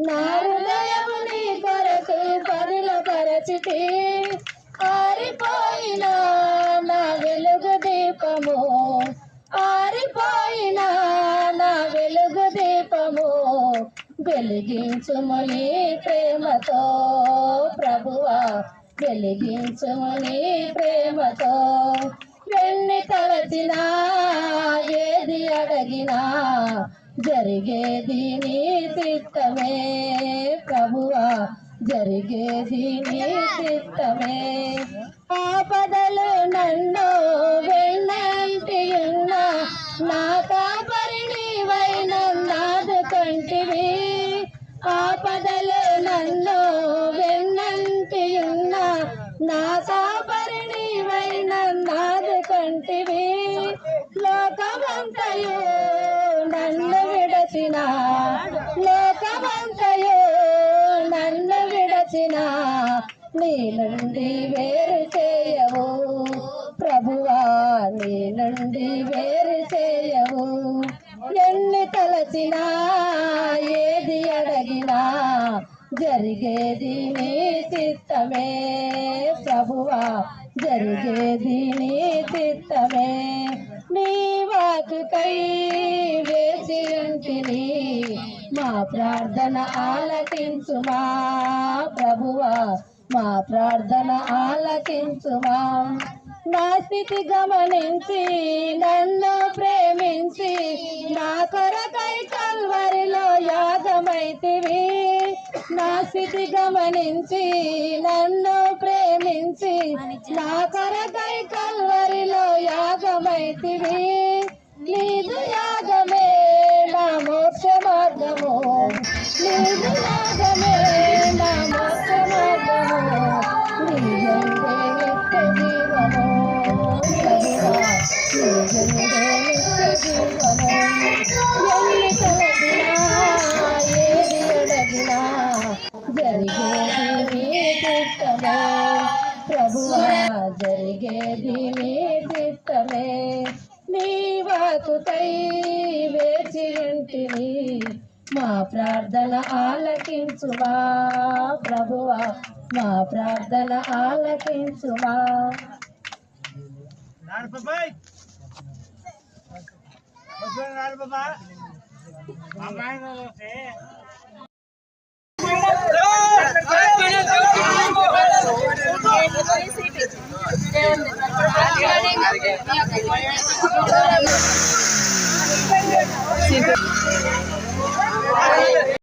నా హృదయము నీ కొరకు పదిలపరచితి. ఆరిపోయిన నా వెలుగు దీపము, ఆరిపోయిన నా వెలుగు దీపము, వెలిగించుము నీ ప్రేమతో ప్రభువా, వెలిగించుము నీ ప్రేమతో. ఎన్ని తలచినా ఏది అడిగినా జరిగేది నీ చిత్తమే ప్రభువా, జరిగేది నీ చిత్తమే. ఆపదలు నన్ను వెన్నంటియున్న నా కాపరి నీవై నన్నాదుకొంటివి. ఆపదలు నన్ను వెన్నంటియున్న నా కాపరి నీవై నన్నాదుకొంటివి. లోకమంతయు నన్ను విడచిన, లోకమంతయు నన్ను విడచిన, నీ నుండి వేరు చేయవు ప్రభువా, నీ నుండి వేరు చేయవు. ఎన్ని తలచినా ఏది అడిగినా జరిగేది నీ చిత్తమే ప్రభువా, జరిగేది నీ చిత్తమే. నీ వాక్కుకై వేచి ఉంటిని, మా ప్రార్థన ఆలకించుమా ప్రభువా, మా ప్రార్థన ఆలకించుమా. నా స్థితి గమనించి నన్ను ప్రేమించి, నా కొరకై కల్వరిలో యాగమైతివి. నా స్థితి గమనించి నన్ను ప్రేమించి, నా కొరకై కల్వరిలో యాగమైతివి. నీదు యాగమే నా మోక్ష మార్గము, నీదు యాగమే నా మోక్ష మార్గము. నీయందే నిత్య జీవము ప్రభువా, నీయందే నిత్య జీవము. ఎన్ని తలచినా ఏది అడిగినా జరిగేది నీ చిత్తమే ప్రభువా, జరిగేది నీ చిత్తమే. నీ వాక్కుకై వేచి ఉంటిని, మా ప్రార్థన ఆలకించుమా ప్రభువా, మా ప్రార్థన ఆలకించుమా. Sí.